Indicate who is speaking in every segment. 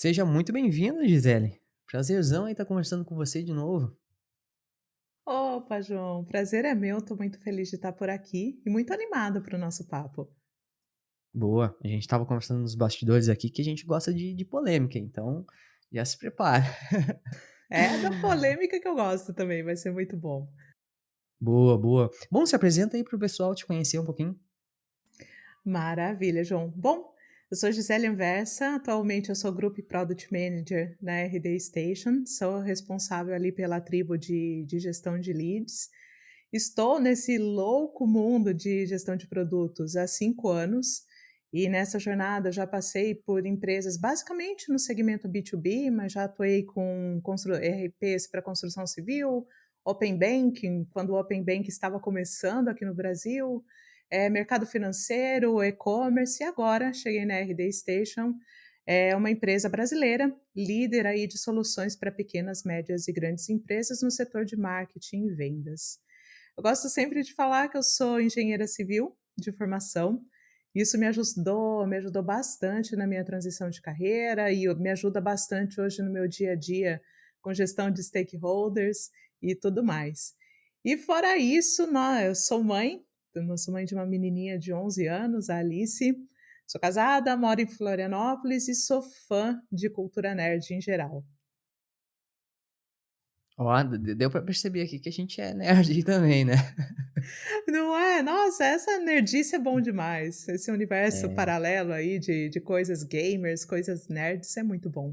Speaker 1: Seja muito bem-vinda, Gisele. Prazerzão em estar conversando com você de novo.
Speaker 2: Opa, João, prazer é meu, estou muito feliz de estar por aqui e muito animada para o nosso papo.
Speaker 1: Boa, a gente estava conversando nos bastidores aqui que a gente gosta de polêmica, então já se prepara.
Speaker 2: É da polêmica que eu gosto também, vai ser muito bom.
Speaker 1: Boa, boa. Bom, se apresenta aí para o pessoal te conhecer um pouquinho.
Speaker 2: Maravilha, João. Bom, eu sou Gisele Anversa, atualmente eu sou Group Product Manager na RD Station, sou responsável ali pela tribo de gestão de leads. Estou nesse louco mundo de gestão de produtos há 5 anos e nessa jornada já passei por empresas basicamente no segmento B2B, mas já atuei com RPs para construção civil, Open Banking, quando o Open Banking estava começando aqui no Brasil, mercado financeiro, e-commerce, e agora cheguei na RD Station, é uma empresa brasileira, líder aí de soluções para pequenas, médias e grandes empresas no setor de marketing e vendas. Eu gosto sempre de falar que eu sou engenheira civil de formação. Isso me ajudou bastante na minha transição de carreira e me ajuda bastante hoje no meu dia a dia com gestão de stakeholders e tudo mais. E fora isso, eu sou mãe, eu sou mãe de uma menininha de 11 anos, a Alice. Sou casada, moro em Florianópolis e sou fã de cultura nerd em geral.
Speaker 1: Ó, deu para perceber aqui que a gente é nerd também, né?
Speaker 2: Não é? Nossa, essa nerdice é bom demais. Esse universo
Speaker 1: É.
Speaker 2: paralelo aí de coisas gamers, coisas nerds é muito bom.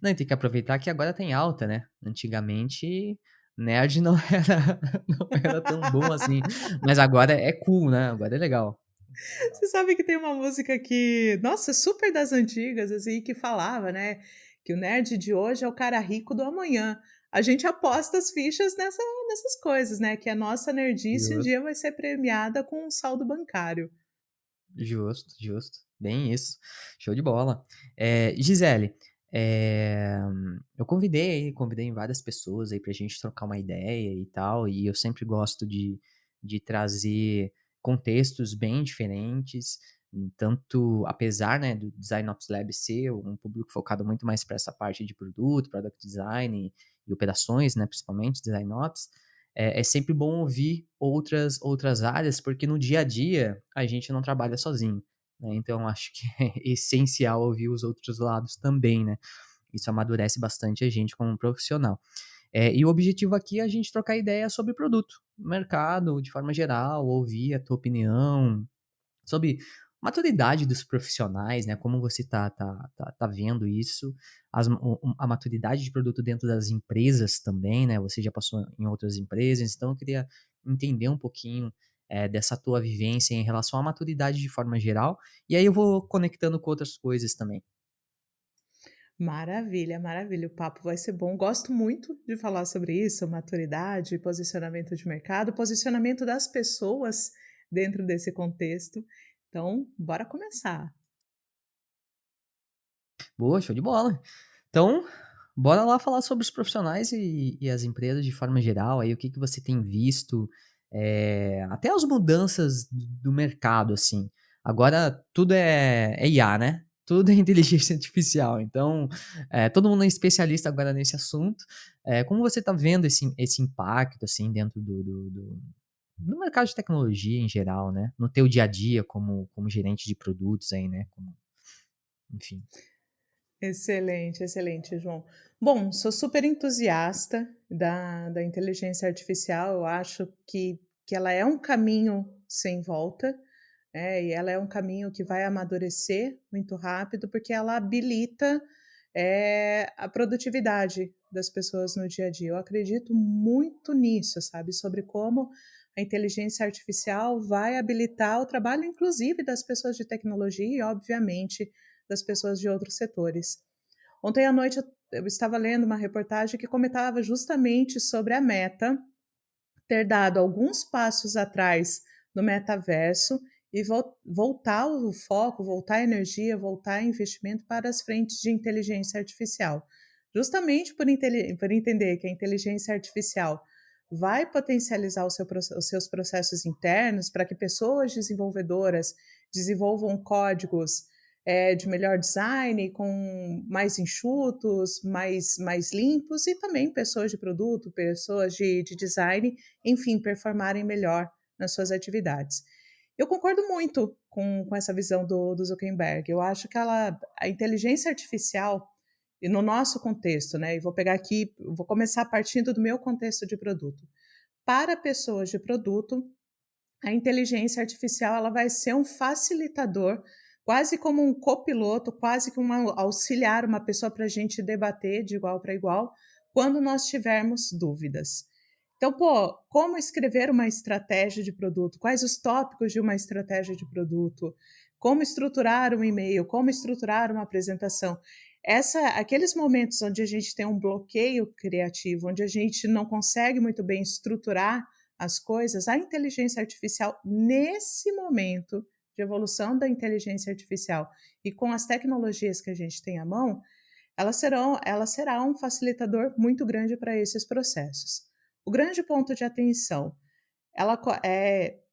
Speaker 1: Não, e tem que aproveitar que agora tem alta, né? Antigamente, nerd não era, não era tão bom assim, mas agora é cool, né? Agora é legal.
Speaker 2: Você sabe que tem uma música que, nossa, super das antigas, assim, que falava, né, que o nerd de hoje é o cara rico do amanhã. A gente aposta as fichas nessas coisas, né, que a nossa nerdice um
Speaker 1: Justo.
Speaker 2: dia vai ser premiada com um saldo bancário.
Speaker 1: Justo, justo. Bem isso. Show de bola. Gisele, eu convidei várias pessoas aí pra gente trocar uma ideia e tal, e eu sempre gosto de trazer contextos bem diferentes, tanto apesar, né, do Design Ops Lab ser um público focado muito mais para essa parte de produto, product design e operações, né, principalmente Design Ops, é sempre bom ouvir outras áreas, porque no dia a dia a gente não trabalha sozinho, né, então acho que é essencial ouvir os outros lados também, né, isso amadurece bastante a gente como profissional. E o objetivo aqui é a gente trocar ideia sobre produto, mercado de forma geral, ouvir a tua opinião, sobre maturidade dos profissionais, né, como você tá vendo isso, a maturidade de produto dentro das empresas também, né, você já passou em outras empresas, então eu queria entender um pouquinho, dessa tua vivência em relação à maturidade de forma geral, e aí eu vou conectando com outras coisas também.
Speaker 2: Maravilha, maravilha, o papo vai ser bom. Gosto muito de falar sobre isso, maturidade, posicionamento de mercado, posicionamento das pessoas dentro desse contexto. Então, bora começar.
Speaker 1: Boa, show de bola. Então, bora lá falar sobre os profissionais e as empresas de forma geral, aí o que que você tem visto, até as mudanças do mercado, assim. Agora tudo é IA, né, tudo é inteligência artificial, então, todo mundo é especialista agora nesse assunto. Como você tá vendo esse impacto, assim, dentro do mercado de tecnologia em geral, né, no teu dia a dia como gerente de produtos aí, né, como enfim.
Speaker 2: Excelente, excelente, João. Bom, sou super entusiasta da inteligência artificial. Eu acho que ela é um caminho sem volta, e ela é um caminho que vai amadurecer muito rápido, porque ela habilita, a produtividade das pessoas no dia a dia. Eu acredito muito nisso, sabe, sobre como a inteligência artificial vai habilitar o trabalho, inclusive das pessoas de tecnologia e, obviamente, das pessoas de outros setores. Ontem à noite eu estava lendo uma reportagem que comentava justamente sobre a Meta ter dado alguns passos atrás no metaverso e voltar o foco, voltar a energia, voltar a investimento para as frentes de inteligência artificial. Justamente por entender que a inteligência artificial vai potencializar os seus processos internos para que pessoas desenvolvedoras desenvolvam códigos de melhor design, com mais enxutos, mais limpos, e também pessoas de produto, pessoas de design, enfim, performarem melhor nas suas atividades. Eu concordo muito com essa visão do Zuckerberg. Eu acho que a inteligência artificial, e no nosso contexto, né, e vou pegar aqui, vou começar partindo do meu contexto de produto. Para pessoas de produto, a inteligência artificial ela vai ser um facilitador, quase como um copiloto, quase que um auxiliar, uma pessoa para a gente debater de igual para igual, quando nós tivermos dúvidas. Então, pô, como escrever uma estratégia de produto? Quais os tópicos de uma estratégia de produto? Como estruturar um e-mail? Como estruturar uma apresentação? Aqueles momentos onde a gente tem um bloqueio criativo, onde a gente não consegue muito bem estruturar as coisas, a inteligência artificial, nesse momento de evolução da inteligência artificial e com as tecnologias que a gente tem à mão, ela será um facilitador muito grande para esses processos. O grande ponto de atenção,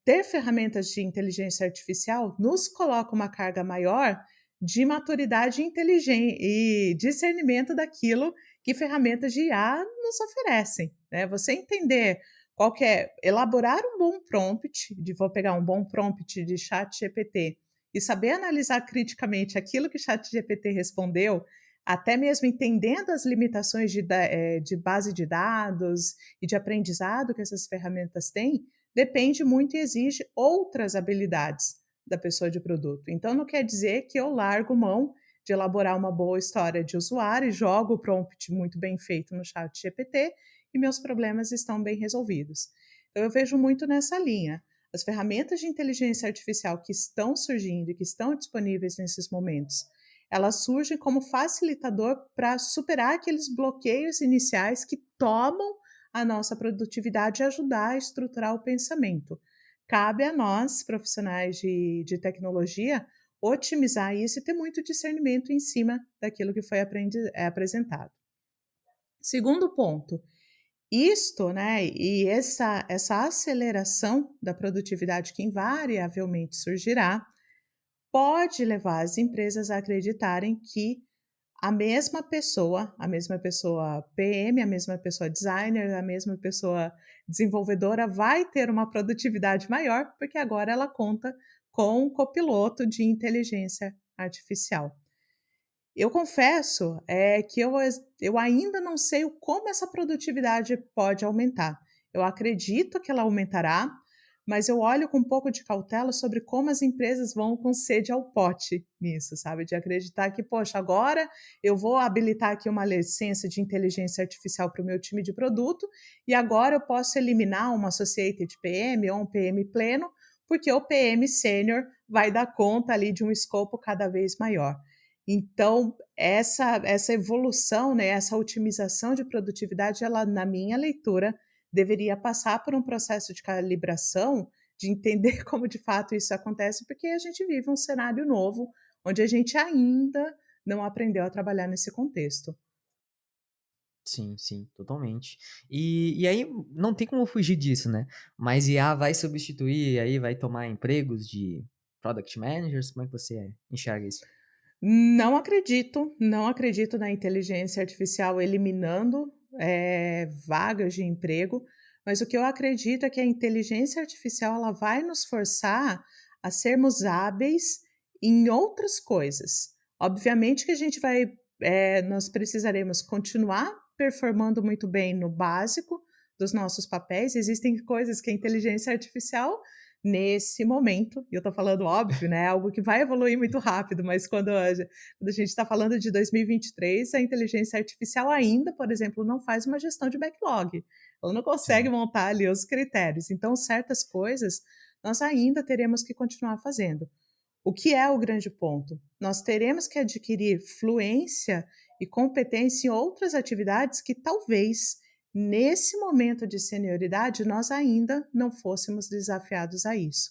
Speaker 2: ter ferramentas de inteligência artificial nos coloca uma carga maior de maturidade e discernimento daquilo que ferramentas de IA nos oferecem, né? Você entender qual que é, elaborar um bom prompt, vou pegar um bom prompt de chat GPT e saber analisar criticamente aquilo que o chat GPT respondeu, até mesmo entendendo as limitações de base de dados e de aprendizado que essas ferramentas têm, depende muito e exige outras habilidades da pessoa de produto. Então, não quer dizer que eu largo mão de elaborar uma boa história de usuário e jogo o prompt muito bem feito no chat GPT e meus problemas estão bem resolvidos. Então, eu vejo muito nessa linha. As ferramentas de inteligência artificial que estão surgindo e que estão disponíveis nesses momentos, elas surgem como facilitador para superar aqueles bloqueios iniciais que tomam a nossa produtividade e ajudar a estruturar o pensamento. Cabe a nós, profissionais de tecnologia, otimizar isso e ter muito discernimento em cima daquilo que foi apresentado. Segundo ponto, isto, né, e essa aceleração da produtividade que invariavelmente surgirá, pode levar as empresas a acreditarem que a mesma pessoa PM, a mesma pessoa designer, a mesma pessoa desenvolvedora vai ter uma produtividade maior, porque agora ela conta com um copiloto de inteligência artificial. Eu confesso, que eu ainda não sei o como essa produtividade pode aumentar. Eu acredito que ela aumentará, mas eu olho com um pouco de cautela sobre como as empresas vão com sede ao pote nisso, sabe, de acreditar que: "Poxa, agora eu vou habilitar aqui uma licença de inteligência artificial para o meu time de produto, e agora eu posso eliminar uma associated PM ou um PM pleno, porque o PM sênior vai dar conta ali de um escopo cada vez maior". Então, essa evolução, né, essa otimização de produtividade, ela, na minha leitura, deveria passar por um processo de calibração, de entender como de fato isso acontece, porque a gente vive um cenário novo, onde a gente ainda não aprendeu a trabalhar nesse contexto.
Speaker 1: Sim, sim, totalmente. E aí não tem como fugir disso, né, mas IA vai substituir, aí vai tomar empregos de product managers, como é que você enxerga isso?
Speaker 2: Não acredito na inteligência artificial eliminando, vagas de emprego, mas o que eu acredito é que a inteligência artificial ela vai nos forçar a sermos hábeis em outras coisas. Obviamente que a gente nós precisaremos continuar performando muito bem no básico dos nossos papéis. Existem coisas que a inteligência artificial nesse momento, e eu estou falando óbvio, né, algo que vai evoluir muito rápido, mas quando a gente está falando de 2023, a inteligência artificial ainda, por exemplo, não faz uma gestão de backlog. Ela não consegue
Speaker 1: Sim.
Speaker 2: montar ali os critérios. Então, certas coisas nós ainda teremos que continuar fazendo. O que é o grande ponto? Nós teremos que adquirir fluência e competência em outras atividades que talvez, nesse momento de senioridade, nós ainda não fôssemos desafiados a isso.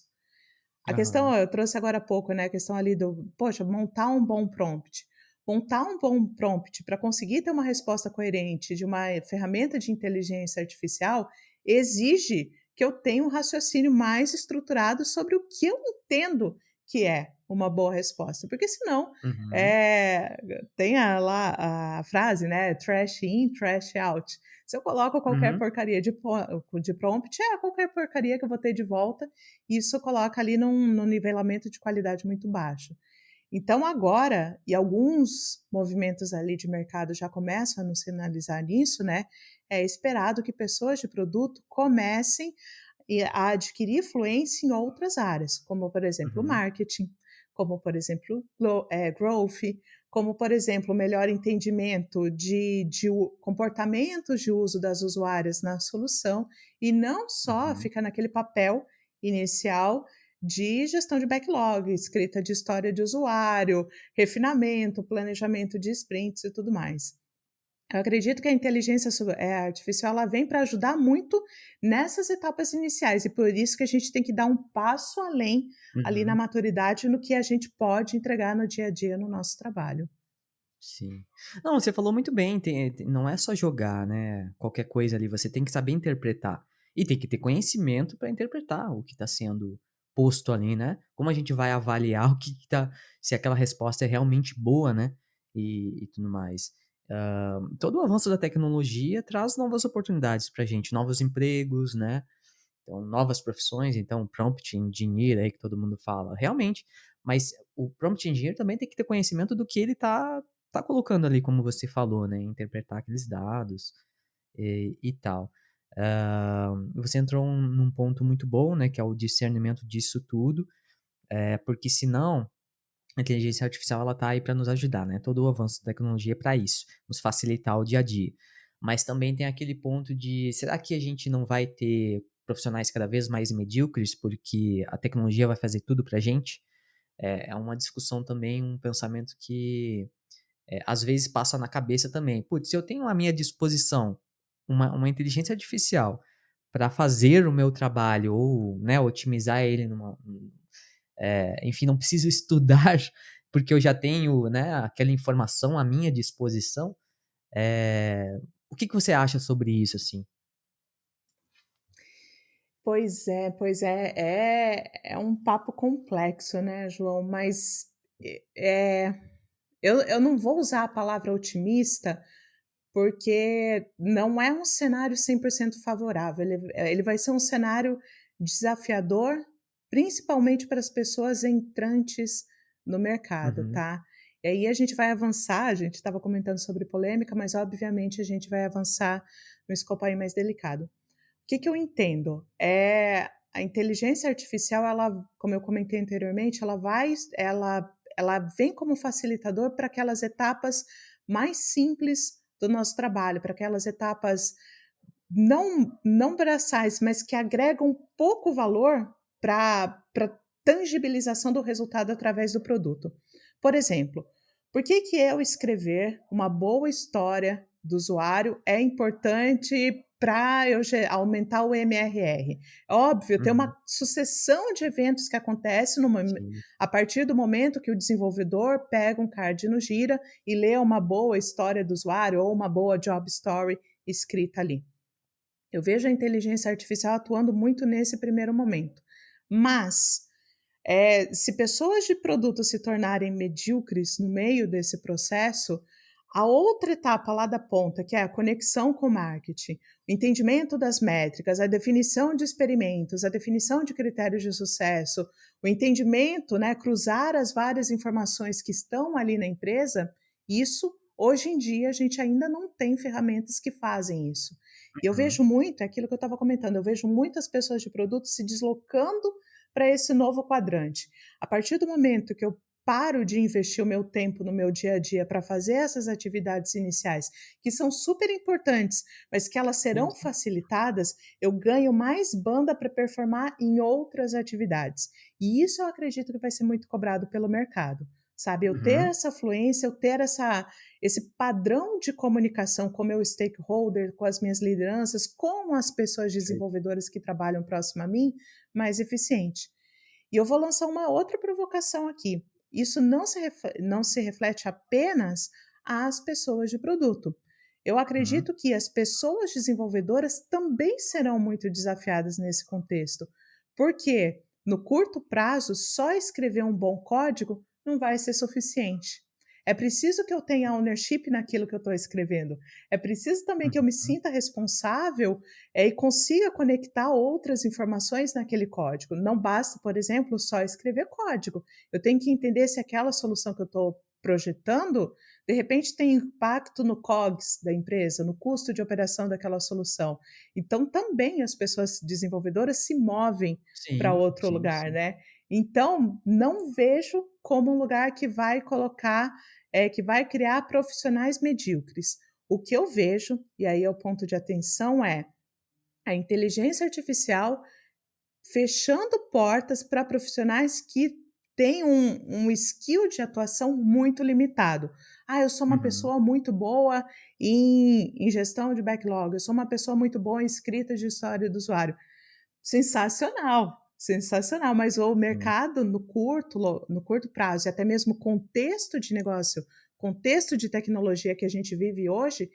Speaker 2: A questão,
Speaker 1: Aham.
Speaker 2: eu trouxe agora há pouco, né, a questão ali do, poxa, montar um bom prompt. Montar um bom prompt para conseguir ter uma resposta coerente de uma ferramenta de inteligência artificial exige que eu tenha um raciocínio mais estruturado sobre o que eu entendo que é uma boa resposta, porque senão,
Speaker 1: Uhum,
Speaker 2: eh, tem lá a frase, né, trash in, trash out. Se eu coloco qualquer
Speaker 1: uhum,
Speaker 2: porcaria de prompt, é qualquer porcaria que eu vou ter de volta, e isso coloca ali num nivelamento de qualidade muito baixo. Então agora, e alguns movimentos ali de mercado já começam a nos sinalizar nisso, né, é esperado que pessoas de produto comecem a adquirir fluência em outras áreas, como por exemplo
Speaker 1: uhum,
Speaker 2: marketing, como por exemplo growth, como por exemplo melhor entendimento de comportamentos de uso das usuárias na solução, e não só
Speaker 1: uhum.
Speaker 2: ficar naquele papel inicial de gestão de backlog, escrita de história de usuário, refinamento, planejamento de sprints e tudo mais. Eu acredito que a inteligência artificial ela vem para ajudar muito nessas etapas iniciais, e por isso que a gente tem que dar um passo além ali na
Speaker 1: Uhum,
Speaker 2: maturidade no que a gente pode entregar no dia a dia no nosso trabalho.
Speaker 1: sim. Não, você falou muito bem, não é só jogar, né, qualquer coisa ali, você tem que saber interpretar. E tem que ter conhecimento para interpretar o que está sendo posto ali, né. Como a gente vai avaliar o que tá se aquela resposta é realmente boa, né, e tudo mais. Todo o avanço da tecnologia traz novas oportunidades pra gente, novos empregos, né. Então, novas profissões, então, prompt engineer aí que todo mundo fala, realmente. Mas o prompt engineer também tem que ter conhecimento do que ele tá colocando ali, como você falou, né, interpretar aqueles dados, e tal. Você entrou num ponto muito bom, né, que é o discernimento disso tudo, porque senão a inteligência artificial ela tá aí para nos ajudar, né, todo o avanço da tecnologia é para isso, nos facilitar o dia a dia. Mas também tem aquele ponto de, será que a gente não vai ter profissionais cada vez mais medíocres, porque a tecnologia vai fazer tudo pra gente? É uma discussão também, um pensamento que, às vezes passa na cabeça também. Putz, se eu tenho à minha disposição uma inteligência artificial para fazer o meu trabalho ou, né, otimizar ele enfim, não preciso estudar, porque eu já tenho, né, aquela informação à minha disposição. O que que você acha sobre isso, assim?
Speaker 2: Pois é, é um papo complexo, né, João, mas, eu não vou usar a palavra otimista, porque não é um cenário 100% favorável, ele vai ser um cenário desafiador, principalmente para as pessoas entrantes no mercado,
Speaker 1: Uhum,
Speaker 2: tá. E aí a gente vai avançar, a gente estava comentando sobre polêmica, mas obviamente a gente vai avançar no escopo aí mais delicado. Que eu entendo? A inteligência artificial, ela, como eu comentei anteriormente, ela vem como facilitador para aquelas etapas mais simples do nosso trabalho, para aquelas etapas não braçais, mas que agregam pouco valor para tangibilização do resultado através do produto. Por exemplo, por que eu escrever uma boa história do usuário é importante para aumentar o MRR? Óbvio, tem
Speaker 1: uhum,
Speaker 2: uma sucessão de eventos que acontece
Speaker 1: sim,
Speaker 2: a partir do momento que o desenvolvedor pega um card no Gira e lê uma boa história do usuário ou uma boa job story escrita ali. Eu vejo a inteligência artificial atuando muito nesse primeiro momento. Mas, se pessoas de produto se tornarem medíocres no meio desse processo, a outra etapa lá da ponta, que é a conexão com o marketing, o entendimento das métricas, a definição de experimentos, a definição de critérios de sucesso, o entendimento, né, cruzar as várias informações que estão ali na empresa, isso, hoje em dia, a gente ainda não tem ferramentas que fazem isso. E eu
Speaker 1: uhum,
Speaker 2: vejo muito, é aquilo que eu estava comentando, eu vejo muitas pessoas de produto se deslocando para esse novo quadrante. A partir do momento que eu paro de investir o meu tempo no meu dia a dia para fazer essas atividades iniciais, que são super importantes, mas que elas
Speaker 1: sim,
Speaker 2: serão
Speaker 1: sim,
Speaker 2: facilitadas, eu ganho mais banda para performar em outras atividades. E isso eu acredito que vai ser muito cobrado pelo mercado. Sabe, eu ter
Speaker 1: uhum,
Speaker 2: essa fluência, eu ter esse padrão de comunicação com o meu stakeholder, com as minhas lideranças, com as pessoas
Speaker 1: perfeito.
Speaker 2: desenvolvedoras que trabalham próximo a mim, mais eficiente. E eu vou lançar uma outra provocação aqui. Isso não se reflete apenas às pessoas de produto. Eu
Speaker 1: Uhum,
Speaker 2: acredito que as pessoas desenvolvedoras também serão muito desafiadas nesse contexto. Por quê? no curto prazo, só escrever um bom código não vai ser suficiente. É preciso que eu tenha ownership naquilo que eu estou escrevendo. É preciso também que eu me
Speaker 1: Uhum.
Speaker 2: sinta responsável, e consiga conectar outras informações naquele código. Não basta, por exemplo, só escrever código. Eu tenho que entender se aquela solução que eu estou projetando, de repente tem impacto no COGS da empresa, no custo de operação daquela solução. Então também as pessoas desenvolvedoras se movem para
Speaker 1: Sim,
Speaker 2: outro
Speaker 1: sim,
Speaker 2: lugar,
Speaker 1: sim.
Speaker 2: né. Então, não vejo como um lugar que vai colocar, que vai criar profissionais medíocres. O que eu vejo, e aí é o ponto de atenção, é a inteligência artificial fechando portas para profissionais que têm um skill de atuação muito limitado. "Ah, eu sou uma
Speaker 1: Uhum.
Speaker 2: pessoa muito boa em gestão de backlog, eu sou uma pessoa muito boa em escrita de história do usuário". Sensacional, sensacional, mas o
Speaker 1: Sim,
Speaker 2: mercado no curto prazo e até mesmo o contexto de negócio, contexto de tecnologia que a gente vive hoje,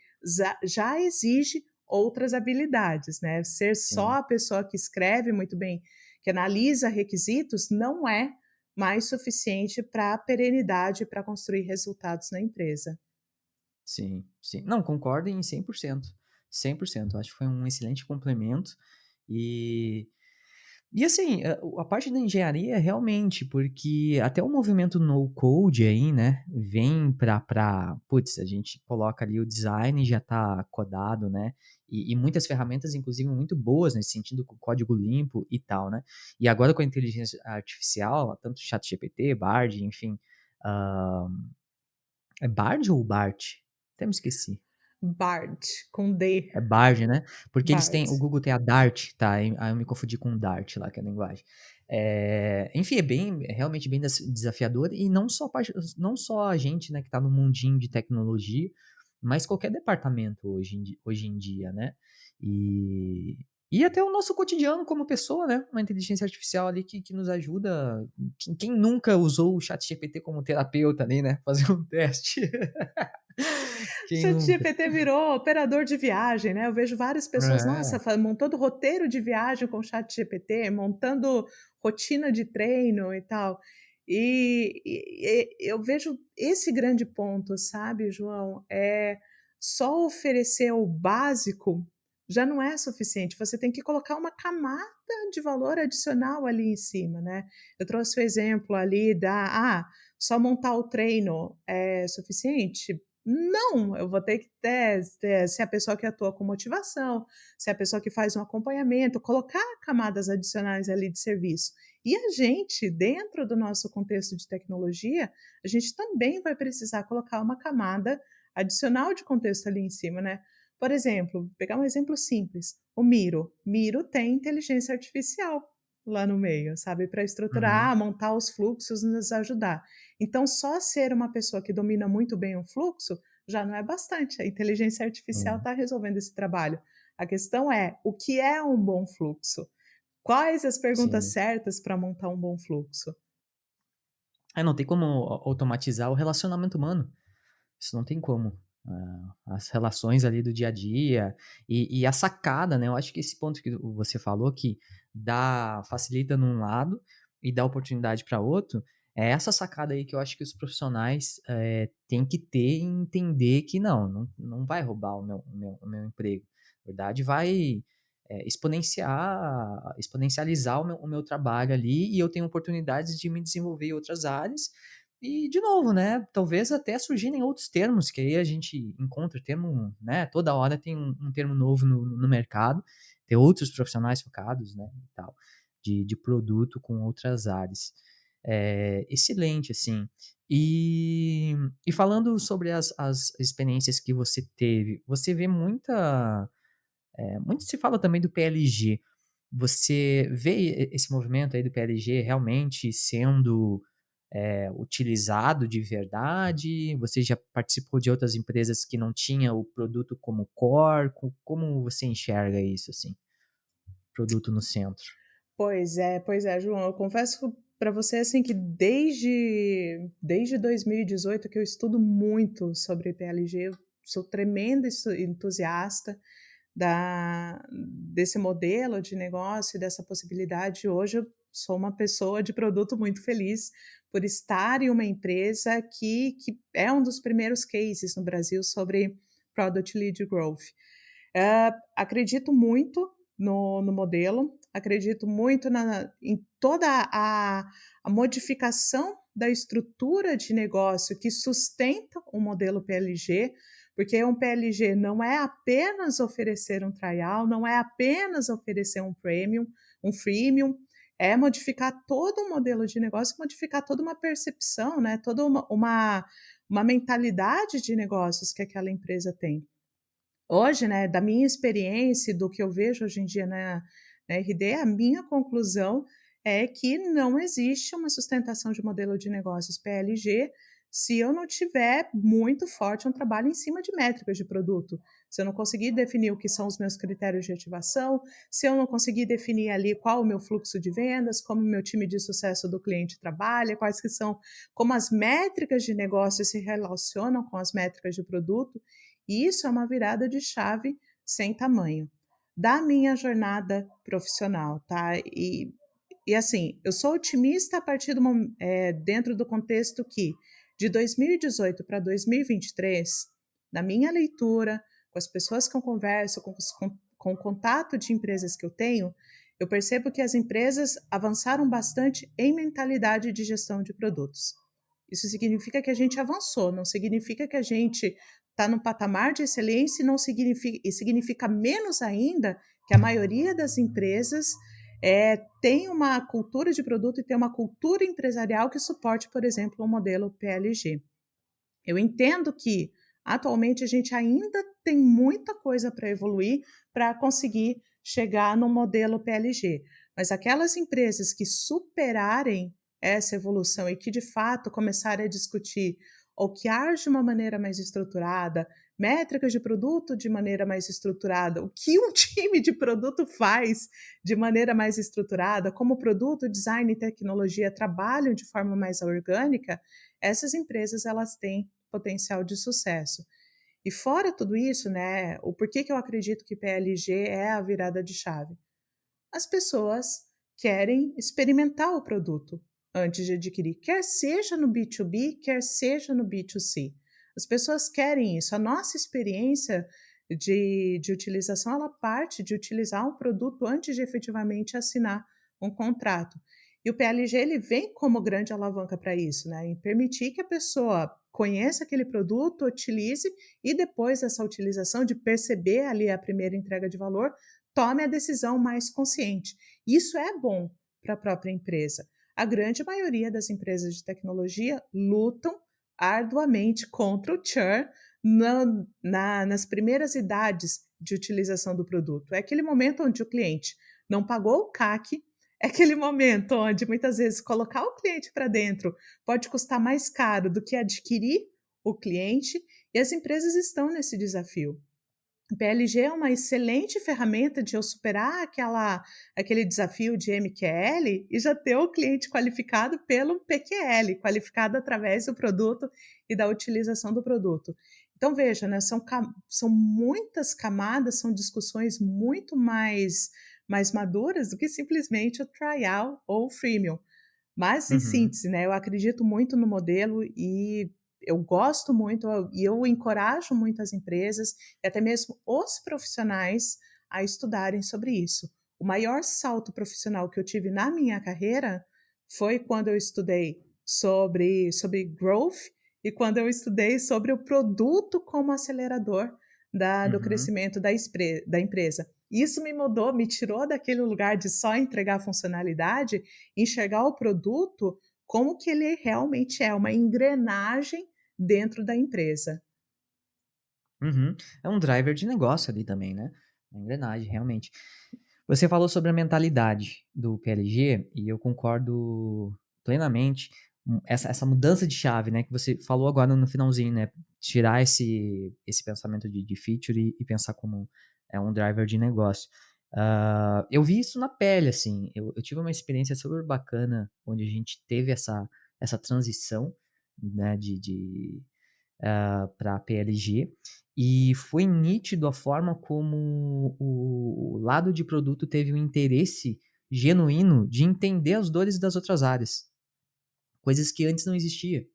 Speaker 2: já exige outras habilidades, né. Ser só
Speaker 1: sim.
Speaker 2: a pessoa que escreve muito bem, que analisa requisitos, não é mais suficiente para a perenidade, para construir resultados na empresa.
Speaker 1: Sim, sim. Não, concordo em 100%, 100%. Acho que foi um excelente complemento. E assim, a parte da engenharia realmente, porque até o movimento no code aí, né, vem pra putz, a gente coloca ali o design já tá codado, né, e muitas ferramentas inclusive muito boas nesse sentido, com código limpo e tal, né. E agora com a inteligência artificial, tanto o ChatGPT, Bard, enfim, hã, é Bard ou Bart? Até me esqueci.
Speaker 2: Bard, com D,
Speaker 1: É Bard, né? Porque eles
Speaker 2: Bard.
Speaker 1: têm o Google tem a Dart, tá, aí eu me confundi com o Dart lá, que é a linguagem. Enfim, é realmente bem desafiador e não só a gente, né, que tá no mundinho de tecnologia, mas qualquer departamento hoje em dia, né. E até o nosso cotidiano como pessoa, né, uma inteligência artificial ali que nos ajuda. Quem nunca usou o ChatGPT como terapeuta ali, né, fazer um teste? Quem nunca?
Speaker 2: ChatGPT virou operador de viagem, né, eu vejo várias pessoas, nossa,
Speaker 1: É.
Speaker 2: montando roteiro de viagem com o ChatGPT, montando rotina de treino e tal. Eu vejo esse grande ponto, sabe, João, só oferecer o básico já não é suficiente, você tem que colocar uma camada de valor adicional ali em cima, né. Eu trouxe o exemplo ali só montar o treino é suficiente? Não, eu vou ter que ser a pessoa que atua com motivação, ser a pessoa que faz um acompanhamento, colocar camadas adicionais ali de serviço. E a gente, dentro do nosso contexto de tecnologia, a gente também vai precisar colocar uma camada adicional de contexto ali em cima, né. Por exemplo, pegar um exemplo simples, o Miro. Miro tem inteligência artificial lá no meio, sabe, para
Speaker 1: Uhum.
Speaker 2: estruturar, montar os fluxos, nos ajudar. Então, só ser uma pessoa que domina muito bem um fluxo já não é bastante. A inteligência artificial
Speaker 1: Sim,
Speaker 2: está resolvendo esse trabalho. A questão é: o que é um bom fluxo? Quais as perguntas
Speaker 1: sim.
Speaker 2: certas para montar um bom fluxo?
Speaker 1: Não tem como automatizar o relacionamento humano, isso não tem como. As relações ali do dia a dia e a sacada, né, eu acho que esse ponto que você falou que facilita num lado e dá oportunidade para outro, é essa sacada aí que eu acho que os profissionais, têm que ter e entender que não vai roubar o meu emprego. Na verdade vai, exponencializar o meu trabalho ali e eu tenho oportunidades de me desenvolver em outras áreas e, de novo, né, talvez até surgirem outros termos, que aí a gente encontra termo, né, toda hora tem um termo novo no mercado, tem outros profissionais focados, né, e tal, de produto com outras áreas. Excelente, assim. E falando sobre as experiências que você teve, você vê muito se fala também do PLG. Você vê esse movimento aí do PLG realmente sendo utilizado de verdade? Você já participou de outras empresas que não tinha o produto como core? Como você enxerga isso, assim, produto no centro?
Speaker 2: Pois é, João, eu confesso para você, assim, que desde 2018 que eu estudo muito sobre PLG, eu sou tremenda entusiasta desse modelo de negócio e dessa possibilidade. Hoje eu sou uma pessoa de produto muito feliz por estar em uma empresa que é um dos primeiros cases no Brasil sobre Product Lead Growth. Acredito muito no modelo, acredito muito em toda a modificação da estrutura de negócio que sustenta o modelo PLG, porque um PLG não é apenas oferecer um trial, não é apenas oferecer um freemium, é modificar todo o modelo de negócio, modificar toda uma percepção, né, toda uma mentalidade de negócios que aquela empresa tem. Hoje, né, da minha experiência e do que eu vejo hoje em dia na RD, a minha conclusão é que não existe uma sustentação de modelo de negócios PLG se eu não tiver muito forte um trabalho em cima de métricas de produto. Se eu não conseguir definir o que são os meus critérios de ativação, se eu não conseguir definir ali qual o meu fluxo de vendas, como o meu time de sucesso do cliente trabalha, quais que são, como as métricas de negócio se relacionam com as métricas de produto, e isso é uma virada de chave sem tamanho. Da minha jornada profissional, tá? E assim, eu sou otimista a partir dentro do contexto que de 2018 para 2023, na minha leitura, com as pessoas que eu converso, com o contato de empresas que eu percebo que as empresas avançaram bastante em mentalidade de gestão de produtos. Isso significa que a gente avançou, não significa que a gente está num patamar de excelência e significa menos ainda que a maioria das empresas tem uma cultura de produto e tem uma cultura empresarial que suporte, por exemplo, o modelo PLG. Eu entendo que atualmente a gente ainda tem muita coisa para evoluir para conseguir chegar no modelo PLG, mas aquelas empresas que superarem essa evolução e que de fato começarem a discutir OKR de uma maneira mais estruturada, métricas de produto de maneira mais estruturada, o que um time de produto faz de maneira mais estruturada, como produto, design e tecnologia trabalham de forma mais orgânica, essas empresas elas têm potencial de sucesso. E fora tudo isso, né, o porquê que eu acredito que PLG é a virada de chave? As pessoas querem experimentar o produto antes de adquirir, quer seja no B2B, quer seja no B2C. As pessoas querem isso. A nossa experiência de utilização, ela parte de utilizar um produto antes de efetivamente assinar um contrato. E o PLG ele vem como grande alavanca para isso, né? Em permitir que a pessoa conheça aquele produto, utilize e depois dessa utilização, de perceber ali a primeira entrega de valor, tome a decisão mais consciente. Isso é bom para a própria empresa. A grande maioria das empresas de tecnologia lutam arduamente contra o churn nas primeiras idades de utilização do produto. É aquele momento onde o cliente não pagou o CAC, é aquele momento onde muitas vezes colocar o cliente para dentro pode custar mais caro do que adquirir o cliente, e as empresas estão nesse desafio. O PLG é uma excelente ferramenta de eu superar aquele desafio de MQL e já ter o cliente qualificado pelo PQL, qualificado através do produto e da utilização do produto. Então, veja, né, são muitas camadas, são discussões muito mais maduras do que simplesmente o trial ou o freemium. Mas, em
Speaker 1: Uhum,
Speaker 2: síntese, né, eu acredito muito no modelo e eu gosto muito e eu encorajo muito as empresas e até mesmo os profissionais a estudarem sobre isso. O maior salto profissional que eu tive na minha carreira foi quando eu estudei sobre growth e quando eu estudei sobre o produto como acelerador do
Speaker 1: uhum.
Speaker 2: crescimento da empresa. Isso me mudou, me tirou daquele lugar de só entregar funcionalidade, enxergar o produto como que ele realmente é, uma engrenagem dentro da empresa.
Speaker 1: Uhum. É um driver de negócio ali também, né, uma engrenagem, realmente. Você falou sobre a mentalidade do PLG e eu concordo plenamente. Essa mudança de chave, né, que você falou agora no finalzinho, né, tirar esse pensamento de feature e pensar como é um driver de negócio. Eu vi isso na pele, assim, eu tive uma experiência super bacana onde a gente teve essa transição, né, para PLG, e foi nítido a forma como o lado de produto teve um interesse genuíno de entender as dores das outras áreas, coisas que antes não existia.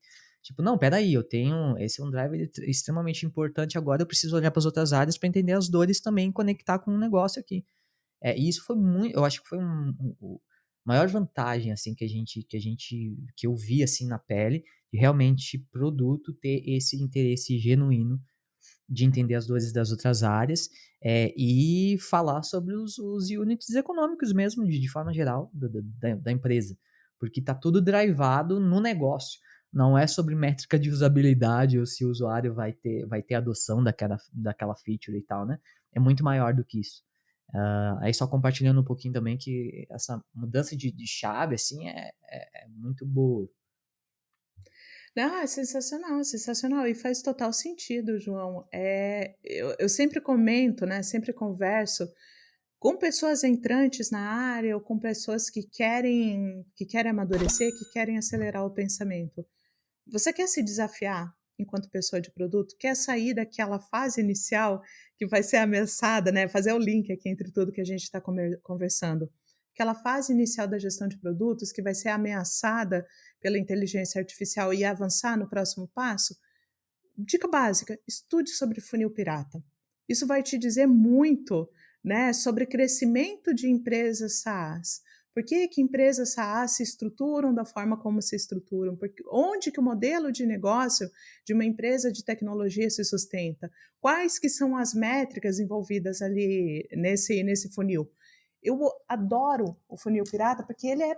Speaker 1: Tipo, não, espera aí, eu tenho esse é um driver extremamente importante agora, eu preciso olhar para as outras áreas para entender as dores também, e conectar com um negócio aqui. E isso foi muito, eu acho que foi o maior vantagem, assim, que eu vi, assim, na pele, de realmente produto ter esse interesse genuíno de entender as dores das outras áreas, e falar sobre os units econômicos mesmo, de forma geral, da empresa. Porque tá tudo drivado no negócio. Não é sobre métrica de usabilidade ou se o usuário vai ter adoção daquela feature e tal, né? É muito maior do que isso. Aí só compartilhando um pouquinho também que essa mudança de chave, assim, é muito boa.
Speaker 2: Ah, é sensacional, sensacional. E faz total sentido, João. Eu sempre comento, né, sempre converso com pessoas entrantes na área ou com pessoas que querem amadurecer, que querem acelerar o pensamento. Você quer se desafiar enquanto pessoa de produto? Quer sair daquela fase inicial que vai ser ameaçada, né? Fazer o link aqui entre tudo que a gente está conversando. Aquela fase inicial da gestão de produtos que vai ser ameaçada pela inteligência artificial e avançar no próximo passo? Dica básica: estude sobre funil pirata. Isso vai te dizer muito, né, sobre crescimento de empresas SaaS. Por que que empresas SaaS se estruturam da forma como se estruturam? Porque onde que o modelo de negócio de uma empresa de tecnologia se sustenta? Quais que são as métricas envolvidas ali nesse funil? Eu adoro o funil pirata porque ele é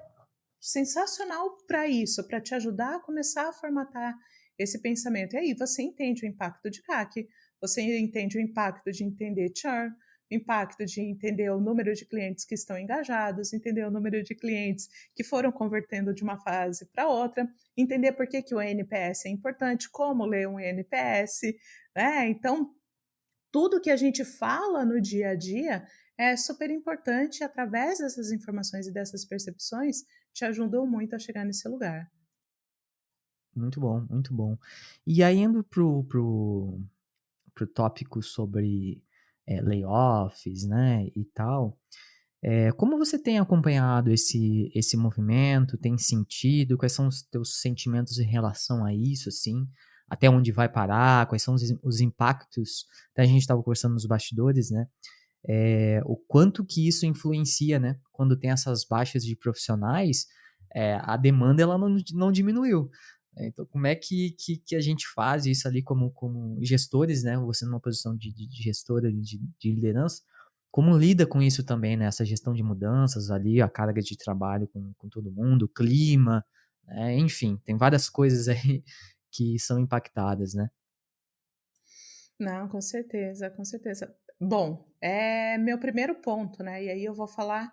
Speaker 2: sensacional para isso, para te ajudar a começar a formatar esse pensamento. E aí você entende o impacto de CAC, você entende o impacto de entender churn, o impacto de entender o número de clientes que estão engajados, entender o número de clientes que foram convertendo de uma fase para outra, entender por que, que o NPS é importante, como ler um NPS, né? Então, tudo que a gente fala no dia a dia é super importante, através dessas informações e dessas percepções, te ajudou muito a chegar nesse lugar.
Speaker 1: Muito bom, muito bom. E aí indo pro tópico sobre, layoffs, né, e tal, como você tem acompanhado esse movimento? Tem sentido? Quais são os teus sentimentos em relação a isso, assim? Até onde vai parar? Quais são os impactos? Até a gente estava conversando nos bastidores, né, o quanto que isso influencia, né, quando tem essas baixas de profissionais, a demanda ela não diminuiu. Então como é que a gente faz isso ali como gestores, né, você numa posição de gestora, de liderança, como lida com isso também, né, essa gestão de mudanças ali, a carga de trabalho com todo mundo, o clima, enfim, tem várias coisas aí que são impactadas, né.
Speaker 2: Não, com certeza, com certeza. Bom, é meu primeiro ponto, né, e aí eu vou falar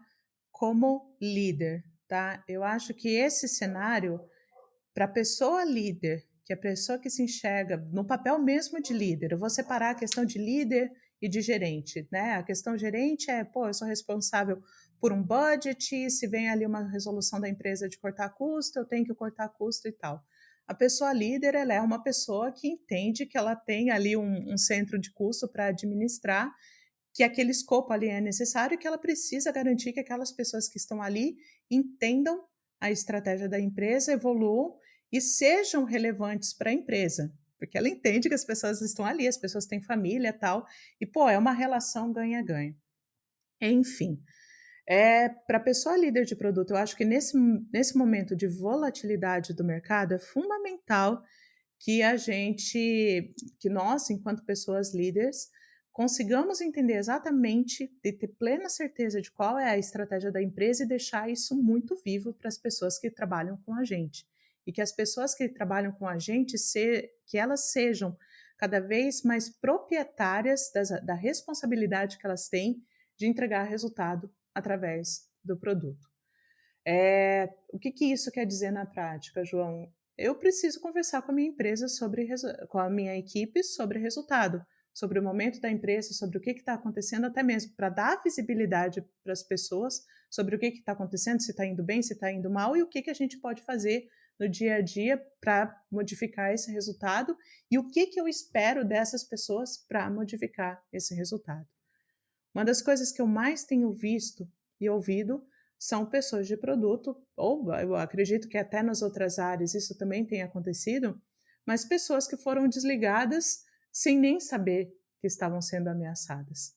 Speaker 2: como líder, tá. Eu acho que esse cenário, para a pessoa líder, que é a pessoa que se enxerga no papel mesmo de líder, eu vou separar a questão de líder e de gerente, né? A questão gerente é, pô, eu sou responsável por um budget, se vem ali uma resolução da empresa de cortar custo, eu tenho que cortar custo e tal. A pessoa líder, ela é uma pessoa que entende que ela tem ali um centro de custo para administrar, que aquele escopo ali é necessário e que ela precisa garantir que aquelas pessoas que estão ali entendam a estratégia da empresa, evoluam e sejam relevantes para a empresa, porque ela entende que as pessoas estão ali, as pessoas têm família, tal, e pô, é uma relação ganha-ganha. Enfim, para a pessoa líder de produto, eu acho que nesse momento de volatilidade do mercado é fundamental que que nós, enquanto pessoas líderes, consigamos entender exatamente e ter plena certeza de qual é a estratégia da empresa e deixar isso muito vivo para as pessoas que trabalham com a gente. E que as pessoas que trabalham com a gente, que elas sejam cada vez mais proprietárias da responsabilidade que elas têm de entregar resultado através do produto. O que que isso quer dizer na prática, João? Eu preciso conversar com a minha empresa com a minha equipe sobre resultado, sobre o momento da empresa, sobre o que está acontecendo, até mesmo para dar visibilidade para as pessoas sobre o que está acontecendo, se está indo bem, se está indo mal, e o que, que a gente pode fazer no dia a dia para modificar esse resultado, e o que, que eu espero dessas pessoas para modificar esse resultado. Uma das coisas que eu mais tenho visto e ouvido são pessoas de produto, ou eu acredito que até nas outras áreas isso também tem acontecido, mas pessoas que foram desligadas sem nem saber que estavam sendo ameaçadas,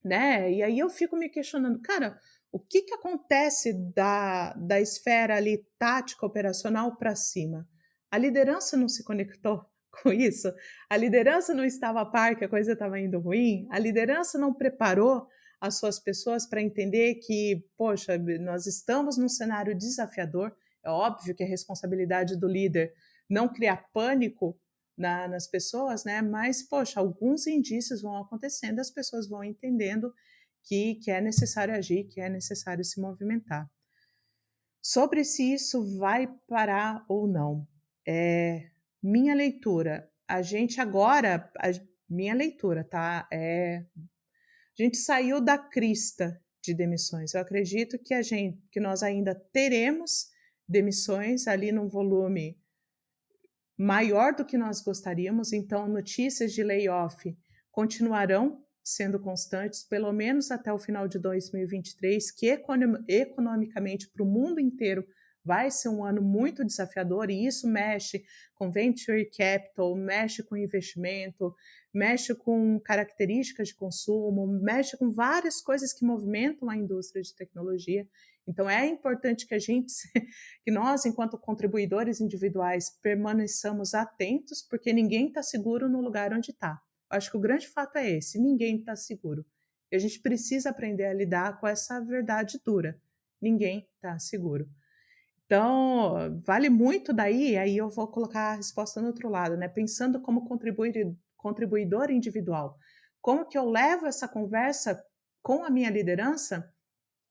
Speaker 2: né? E aí eu fico me questionando, cara, o que que acontece da esfera ali tática operacional para cima? A liderança não se conectou com isso? A liderança não estava a par que a coisa estava indo ruim? A liderança não preparou as suas pessoas para entender que, poxa, nós estamos num cenário desafiador. É óbvio que é responsabilidade do líder não criar pânico nas pessoas, né? Mas, poxa, alguns indícios vão acontecendo, as pessoas vão entendendo que é necessário agir, que é necessário se movimentar. Sobre se isso vai parar ou não, minha leitura, a gente agora, minha leitura, tá? A gente saiu da crista de demissões. Eu acredito que nós ainda teremos demissões ali num volume maior do que nós gostaríamos, então notícias de layoff continuarão sendo constantes, pelo menos até o final de 2023, que economicamente para o mundo inteiro vai ser um ano muito desafiador, e isso mexe com venture capital, mexe com investimento, mexe com características de consumo, mexe com várias coisas que movimentam a indústria de tecnologia. Então é importante que que nós, enquanto contribuidores individuais, permaneçamos atentos, porque ninguém está seguro no lugar onde está. Acho que o grande fato é esse: ninguém está seguro. E a gente precisa aprender a lidar com essa verdade dura. Ninguém está seguro. Então, vale muito daí, aí eu vou colocar a resposta no outro lado, né? Pensando como contribuidor individual. Como que eu levo essa conversa com a minha liderança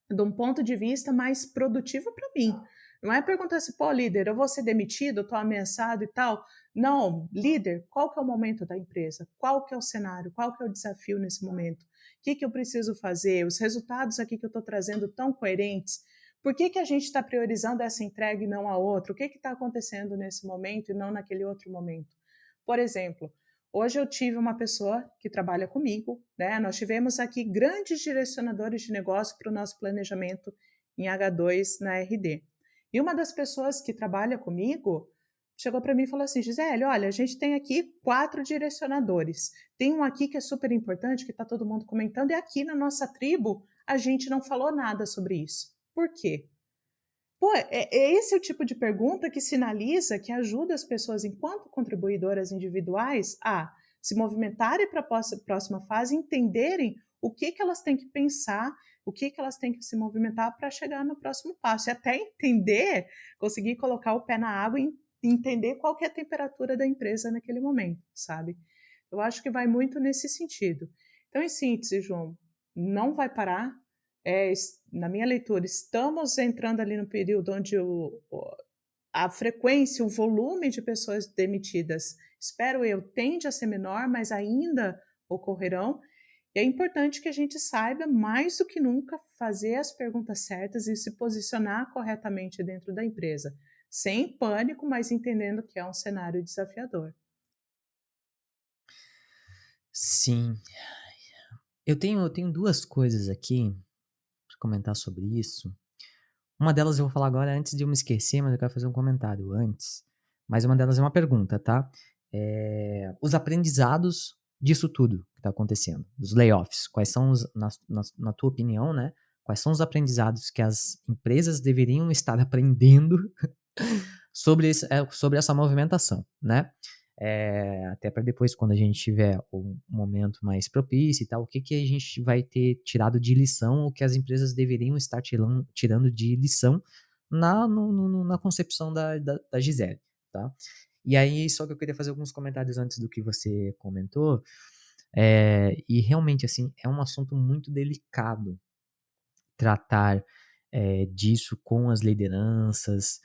Speaker 2: de um ponto de vista mais produtivo para mim? Não é perguntar assim, pô, líder, eu vou ser demitido, estou ameaçado e tal. Não, líder, qual que é o momento da empresa? Qual que é o cenário? Qual que é o desafio nesse momento? O que que eu preciso fazer? Os resultados aqui que eu estou trazendo tão coerentes? Por que que a gente está priorizando essa entrega e não a outra? O que está acontecendo nesse momento e não naquele outro momento? Por exemplo, hoje eu tive uma pessoa que trabalha comigo, né? Nós tivemos aqui grandes direcionadores de negócio para o nosso planejamento em H2 na RD. E uma das pessoas que trabalha comigo chegou para mim e falou assim: Gisele, olha, a gente tem aqui 4 direcionadores. Tem um aqui que é super importante, que está todo mundo comentando, e aqui na nossa tribo a gente não falou nada sobre isso. Por quê? Pô, esse o tipo de pergunta que sinaliza, que ajuda as pessoas, enquanto contribuidoras individuais, a se movimentarem para a próxima fase, entenderem o que elas têm que pensar, o que elas têm que se movimentar para chegar no próximo passo. E até entender, conseguir colocar o pé na água e entender qual que é a temperatura da empresa naquele momento, sabe? Eu acho que vai muito nesse sentido. Então, em síntese, João, não vai parar. Na minha leitura, estamos entrando ali no período onde a frequência, o volume de pessoas demitidas, espero eu, tende a ser menor, mas ainda ocorrerão. E é importante que a gente saiba, mais do que nunca, fazer as perguntas certas e se posicionar corretamente dentro da empresa, sem pânico, mas entendendo que é um cenário desafiador.
Speaker 1: Sim. Eu tenho duas coisas aqui para comentar sobre isso. Uma delas eu vou falar agora antes de eu me esquecer, mas eu quero fazer um comentário antes. Mas uma delas é uma pergunta, tá? Os aprendizados disso tudo que está acontecendo, dos layoffs, quais são na tua opinião, né? Quais são os aprendizados que as empresas deveriam estar aprendendo sobre essa movimentação, né? Até para depois, quando a gente tiver um momento mais propício e tal, o que a gente vai ter tirado de lição, o que as empresas deveriam estar tirando de lição na concepção da Gisele, tá? E aí, só que eu queria fazer alguns comentários antes do que você comentou, e realmente, assim, é um assunto muito delicado tratar disso com as lideranças,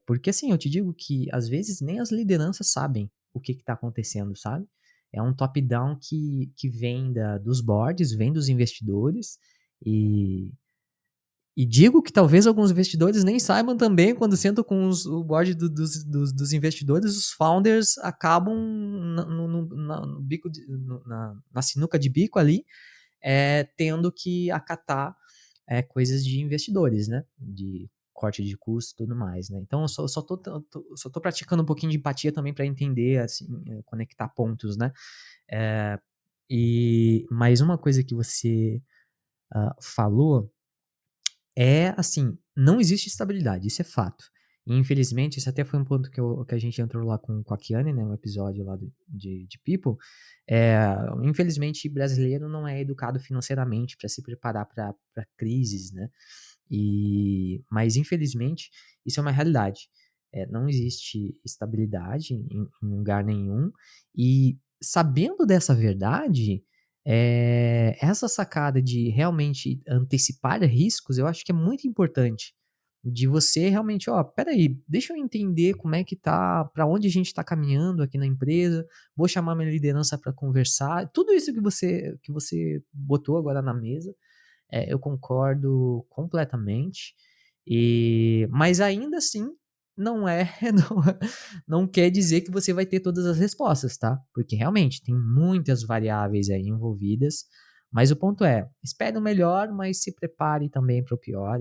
Speaker 1: porque assim, eu te digo que às vezes nem as lideranças sabem o que está acontecendo, sabe? É um top-down que vem dos boards, vem dos investidores, e, e digo que talvez alguns investidores nem saibam também, quando sentam com o board dos investidores, os founders acabam no bico na sinuca de bico ali, tendo que acatar coisas de investidores, né, de corte de custo e tudo mais, né. Então eu só tô praticando um pouquinho de empatia também para entender, assim, conectar pontos, né. Eh, mas uma coisa que você, falou é, assim, não existe estabilidade, isso é fato. E infelizmente, isso até foi um ponto que a gente entrou lá com a Kiane, né, um episódio lá de People, infelizmente brasileiro não é educado financeiramente para se preparar para crises, né. Mas infelizmente isso é uma realidade. Não existe estabilidade em lugar nenhum, e sabendo dessa verdade, essa sacada de realmente antecipar riscos, eu acho que é muito importante. De você realmente: "Ó, espera aí, deixa eu entender como é que tá, para onde a gente tá caminhando aqui na empresa, vou chamar minha liderança para conversar". Tudo isso que você botou agora na mesa, eu concordo completamente, mas ainda assim não é não quer dizer que você vai ter todas as respostas, tá, porque realmente tem muitas variáveis aí envolvidas, mas o ponto é, espere o melhor, mas se prepare também para o pior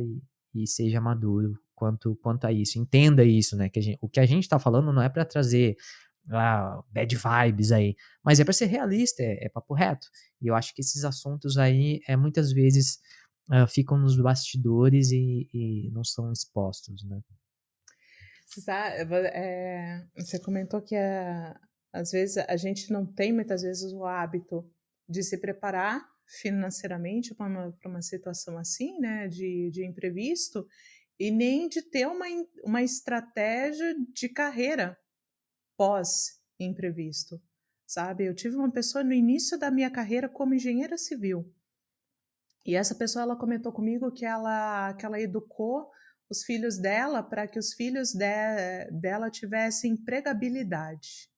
Speaker 1: e seja maduro quanto a isso, entenda isso, né, o que a gente tá falando não é para trazer, bad vibes aí, mas é para ser realista, é papo reto. E eu acho que esses assuntos aí, muitas vezes, ficam nos bastidores e não são expostos, né.
Speaker 2: Você comentou que, às vezes, a gente não tem muitas vezes o hábito de se preparar financeiramente para uma situação assim, né, de imprevisto, e nem de ter uma estratégia de carreira pós-imprevisto, sabe. Eu tive uma pessoa no início da minha carreira como engenheira civil, e essa pessoa ela comentou comigo que ela educou os filhos dela para que os filhos dela tivessem empregabilidade.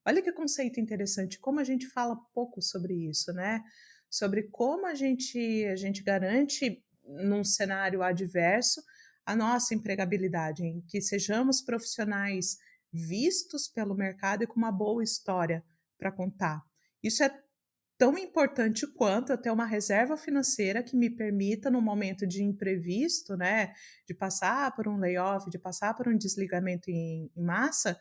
Speaker 2: Olha que conceito interessante, como a gente fala pouco sobre isso, né? Sobre como a gente garante, num cenário adverso, a nossa empregabilidade, em que sejamos profissionais vistos pelo mercado e com uma boa história para contar. Isso é tão importante quanto eu ter uma reserva financeira que me permita, no momento de imprevisto, né, de passar por um layoff, de passar por um desligamento em massa,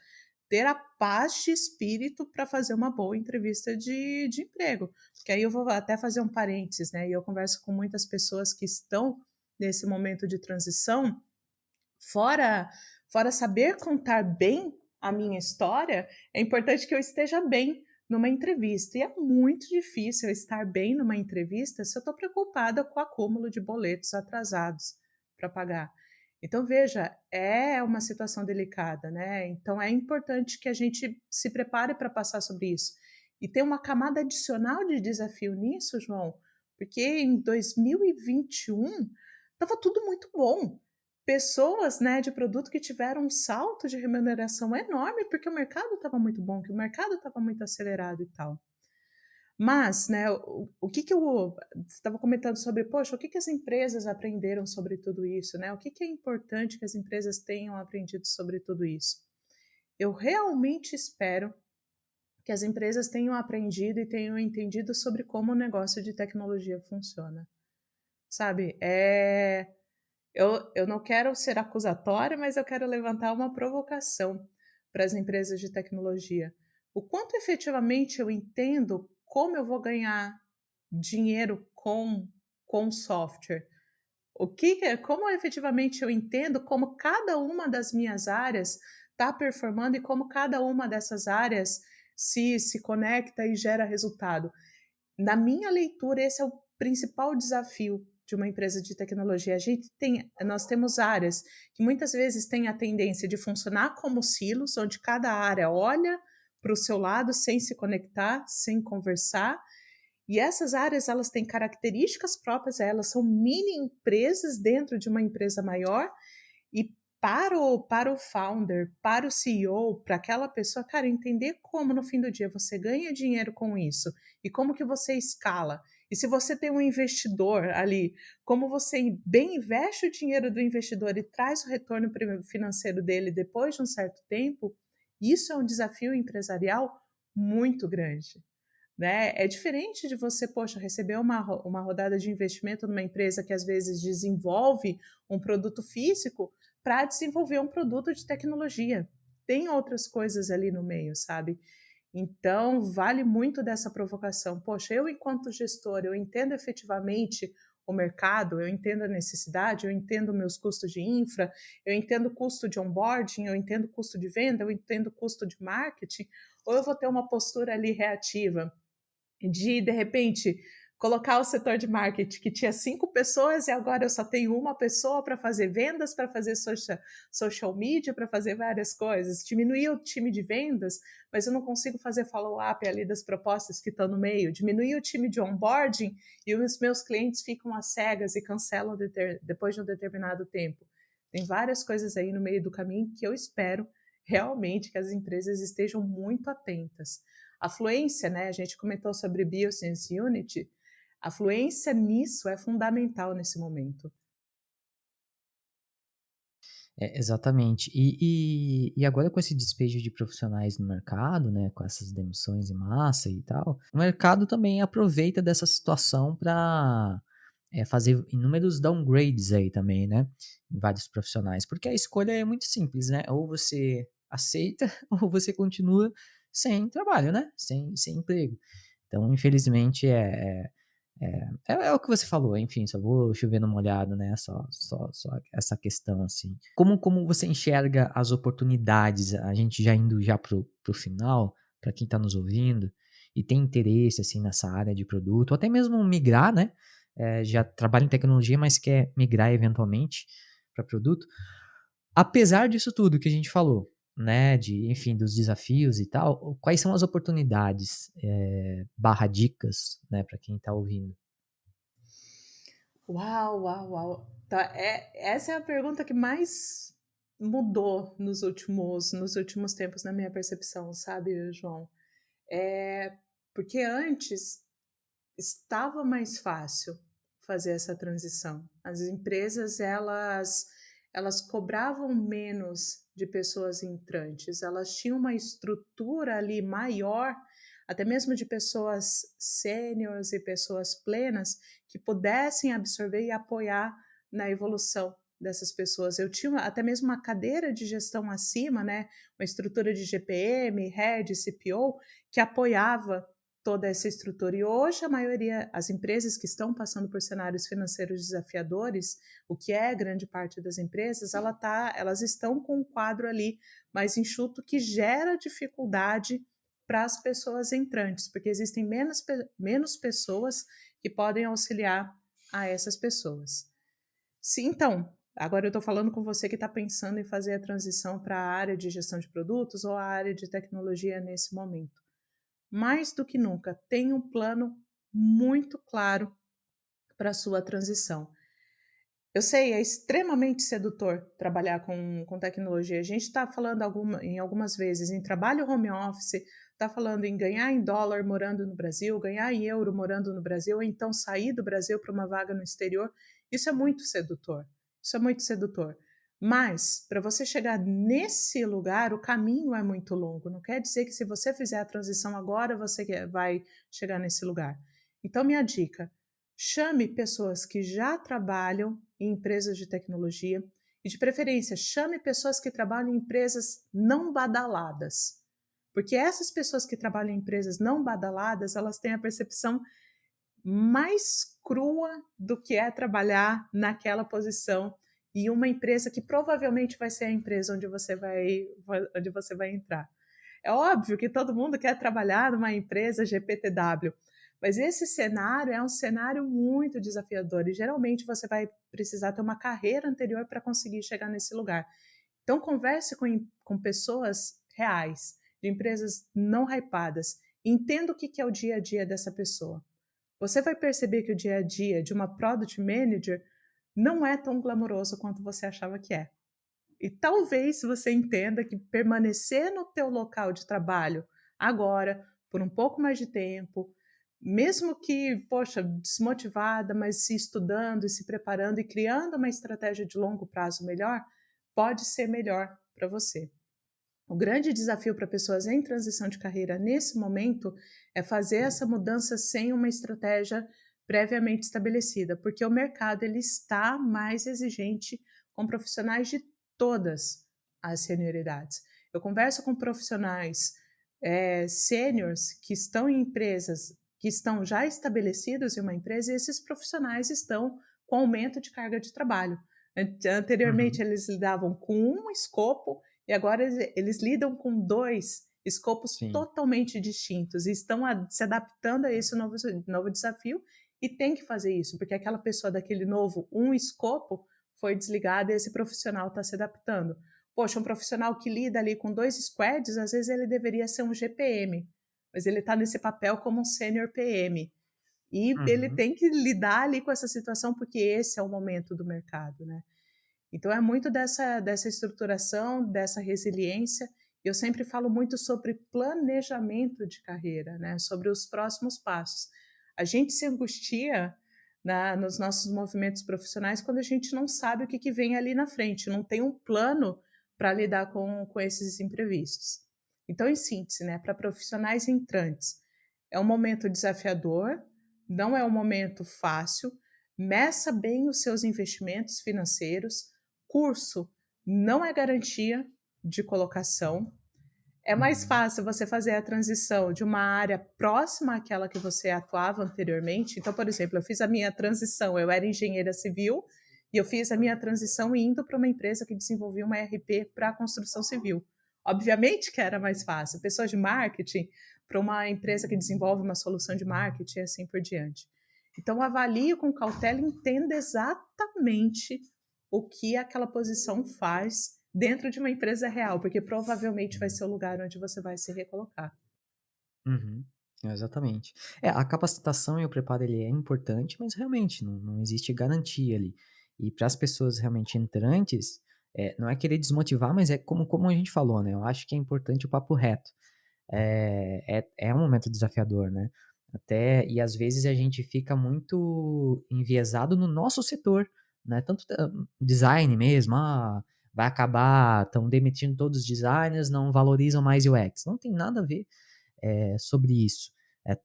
Speaker 2: ter a paz de espírito para fazer uma boa entrevista de emprego. Porque aí eu vou até fazer um parênteses, né, e eu converso com muitas pessoas que estão nesse momento de transição, fora saber contar bem a minha história, é importante que eu esteja bem numa entrevista. E é muito difícil eu estar bem numa entrevista se eu estou preocupada com o acúmulo de boletos atrasados para pagar. Então, veja, é uma situação delicada, né? Então, é importante que a gente se prepare para passar sobre isso. E tem uma camada adicional de desafio nisso, João, porque em 2021 estava tudo muito bom. Pessoas, né, de produto que tiveram um salto de remuneração enorme, porque o mercado estava muito bom, que o mercado estava muito acelerado e tal. Mas, né, o que que eu você estava comentando sobre, poxa, o que que as empresas aprenderam sobre tudo isso, né? O que que é importante que as empresas tenham aprendido sobre tudo isso? Eu realmente espero que as empresas tenham aprendido e tenham entendido sobre como o negócio de tecnologia funciona, sabe? Eu não quero ser acusatória, mas eu quero levantar uma provocação para as empresas de tecnologia. O quanto efetivamente eu entendo como eu vou ganhar dinheiro com software? Como efetivamente eu entendo como cada uma das minhas áreas está performando e como cada uma dessas áreas se conecta e gera resultado? Na minha leitura, esse é o principal desafio de uma empresa de tecnologia. Nós temos áreas que muitas vezes têm a tendência de funcionar como silos, onde cada área olha para o seu lado sem se conectar, sem conversar. E essas áreas elas têm características próprias, elas são mini empresas dentro de uma empresa maior e para o founder, para o CEO, para aquela pessoa, cara, entender como no fim do dia você ganha dinheiro com isso e como que você escala. E se você tem um investidor ali, como você bem investe o dinheiro do investidor e traz o retorno financeiro dele depois de um certo tempo, isso é um desafio empresarial muito grande. né. É diferente de você, poxa, receber uma rodada de investimento numa empresa que às vezes desenvolve um produto físico para desenvolver um produto de tecnologia. Tem outras coisas ali no meio, sabe. Então, vale muito dessa provocação. Poxa, eu enquanto gestora, eu entendo efetivamente o mercado, eu entendo a necessidade, eu entendo meus custos de infra, eu entendo o custo de onboarding, eu entendo o custo de venda, eu entendo o custo de marketing, ou eu vou ter uma postura ali reativa? De repente, colocar o setor de marketing que tinha 5 pessoas e agora eu só tenho uma pessoa para fazer vendas, para fazer social media, para fazer várias coisas. Diminuir o time de vendas, mas eu não consigo fazer follow-up ali das propostas que estão no meio. Diminuir o time de onboarding e os meus clientes ficam às cegas e cancelam depois de um determinado tempo. Tem várias coisas aí no meio do caminho que eu espero realmente que as empresas estejam muito atentas. A fluência, né, a gente comentou sobre Biosense Unity, a fluência nisso é fundamental nesse momento.
Speaker 1: É, exatamente. E agora com esse despejo de profissionais no mercado, né, com essas demissões em massa e tal, o mercado também aproveita dessa situação para fazer inúmeros downgrades aí também, né, em vários profissionais, porque a escolha é muito simples, né, ou você aceita ou você continua sem trabalho, né, sem emprego. Então, infelizmente, é o que você falou, enfim, só vou chover no molhado, né, só essa questão, assim. Como você enxerga as oportunidades, a gente já indo já pro final, para quem tá nos ouvindo e tem interesse, assim, nessa área de produto, ou até mesmo migrar, né, já trabalha em tecnologia, mas quer migrar eventualmente para produto. Apesar disso tudo que a gente falou, né, de enfim, dos desafios e tal, quais são as oportunidades, barra dicas, né, para quem tá ouvindo?
Speaker 2: Uau, uau, uau. Tá, essa é a pergunta que mais mudou nos últimos tempos na minha percepção, sabe, João? Porque antes estava mais fácil fazer essa transição. As empresas, elas cobravam menos de pessoas entrantes, elas tinham uma estrutura ali maior, até mesmo de pessoas sêniores e pessoas plenas, que pudessem absorver e apoiar na evolução dessas pessoas. Eu tinha até mesmo uma cadeira de gestão acima, né, uma estrutura de GPM, Head, CPO, que apoiava toda essa estrutura. E hoje a maioria, as empresas que estão passando por cenários financeiros desafiadores, o que é grande parte das empresas, elas estão com um quadro ali mais enxuto que gera dificuldade para as pessoas entrantes, porque existem menos pessoas que podem auxiliar a essas pessoas. Sim, então, agora eu estou falando com você que está pensando em fazer a transição para a área de gestão de produtos ou a área de tecnologia nesse momento. Mais do que nunca, tenha um plano muito claro para a sua transição. Eu sei, é extremamente sedutor trabalhar com tecnologia. A gente está falando em algumas vezes em trabalho home office, está falando em ganhar em dólar morando no Brasil, ganhar em euro morando no Brasil, ou então sair do Brasil para uma vaga no exterior. Isso é muito sedutor. Isso é muito sedutor. Mas, para você chegar nesse lugar, o caminho é muito longo. Não quer dizer que se você fizer a transição agora, vai chegar nesse lugar. Então, minha dica: chame pessoas que já trabalham em empresas de tecnologia e, de preferência, chame pessoas que trabalham em empresas não badaladas. Porque essas pessoas que trabalham em empresas não badaladas, elas têm a percepção mais crua do que é trabalhar naquela posição e uma empresa que provavelmente vai ser a empresa onde você vai entrar. É óbvio que todo mundo quer trabalhar numa empresa GPTW, mas esse cenário é um cenário muito desafiador e geralmente você vai precisar ter uma carreira anterior para conseguir chegar nesse lugar. Então, converse com pessoas reais, de empresas não hypadas, e entenda o que é o dia a dia dessa pessoa. Você vai perceber que o dia a dia de uma product manager não é tão glamouroso quanto você achava que é. E talvez você entenda que permanecer no teu local de trabalho agora, por um pouco mais de tempo, mesmo que, poxa, desmotivada, mas se estudando e se preparando e criando uma estratégia de longo prazo melhor, pode ser melhor para você. O grande desafio para pessoas em transição de carreira nesse momento é fazer essa mudança sem uma estratégia previamente estabelecida, porque o mercado ele está mais exigente com profissionais de todas as senioridades. Eu converso com profissionais sêniores que estão em empresas que estão já estabelecidos em uma empresa e esses profissionais estão com aumento de carga de trabalho. Anteriormente
Speaker 1: Uhum.
Speaker 2: eles lidavam com um escopo e agora eles lidam com 2 escopos
Speaker 1: Sim.
Speaker 2: totalmente distintos e estão se adaptando a esse novo desafio e tem que fazer isso, porque aquela pessoa daquele novo um escopo foi desligada e esse profissional está se adaptando. Poxa, um profissional que lida ali com 2 squads, às vezes ele deveria ser um GPM, mas ele está nesse papel como um sênior PM. E ele
Speaker 1: Uhum.
Speaker 2: tem que lidar ali com essa situação, porque esse é o momento do mercado, né. Então é muito dessa estruturação, dessa resiliência. Eu sempre falo muito sobre planejamento de carreira, né, sobre os próximos passos. A gente se angustia nos nossos movimentos profissionais quando a gente não sabe o que, que vem ali na frente, não tem um plano para lidar com esses imprevistos. Então, em síntese, né, para profissionais entrantes, é um momento desafiador, não é um momento fácil, meça bem os seus investimentos financeiros. Curso não é garantia de colocação. É mais
Speaker 1: Uhum.
Speaker 2: fácil você fazer a transição de uma área próxima àquela que você atuava anteriormente. Então, por exemplo, eu fiz a minha transição, eu era engenheira civil e eu fiz a minha transição indo para uma empresa que desenvolvia uma ERP para a construção civil. Obviamente que era mais fácil. Pessoas de marketing para uma empresa que desenvolve uma solução de marketing e assim por diante. Então, avalie com cautela e entenda exatamente o que aquela posição faz dentro de uma empresa real, porque provavelmente vai ser o lugar onde você vai se recolocar.
Speaker 1: Uhum. Exatamente. É, a capacitação e o preparo ele é importante, mas realmente não existe garantia ali. E para as pessoas realmente entrantes, não é querer desmotivar, mas é como a gente falou, né, eu acho que é importante o papo reto. É um momento desafiador, né. Até e às vezes a gente fica muito enviesado no nosso setor, né, tanto design mesmo, vai acabar, estão demitindo todos os designers, não valorizam mais UX. Não tem nada a ver sobre isso.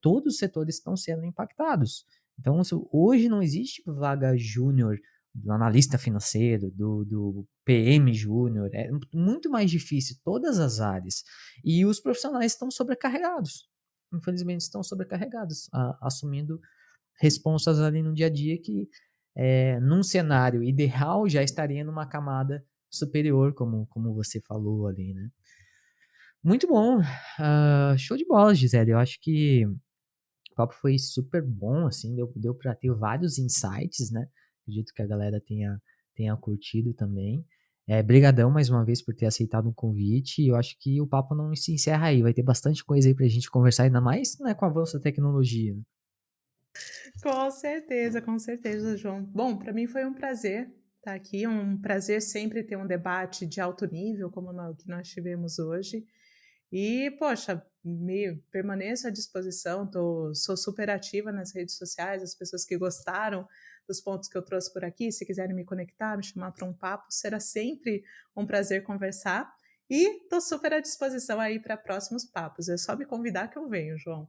Speaker 1: Todos os setores estão sendo impactados. Então, hoje não existe vaga júnior do analista financeiro, do PM júnior, é muito mais difícil, todas as áreas. E os profissionais estão sobrecarregados. Infelizmente, estão sobrecarregados, assumindo responsas ali no dia a dia que, num cenário ideal, já estaria numa camada superior, como você falou ali, né. Muito bom. Show de bola, Gisele. Eu acho que o papo foi super bom, assim, deu para ter vários insights, né. Acredito que a galera tenha curtido também. Brigadão mais uma vez por ter aceitado o convite e eu acho que o papo não se encerra aí, vai ter bastante coisa aí pra gente conversar, ainda mais, né, com o avanço da tecnologia, né.
Speaker 2: Com certeza, João. Bom, para mim foi um prazer estar aqui, um prazer sempre ter um debate de alto nível, como o que nós tivemos hoje. E, poxa, permaneço à disposição, sou super ativa nas redes sociais, as pessoas que gostaram dos pontos que eu trouxe por aqui, se quiserem me conectar, me chamar para um papo, será sempre um prazer conversar. E estou super à disposição aí para próximos papos. É só me convidar que eu venho, João.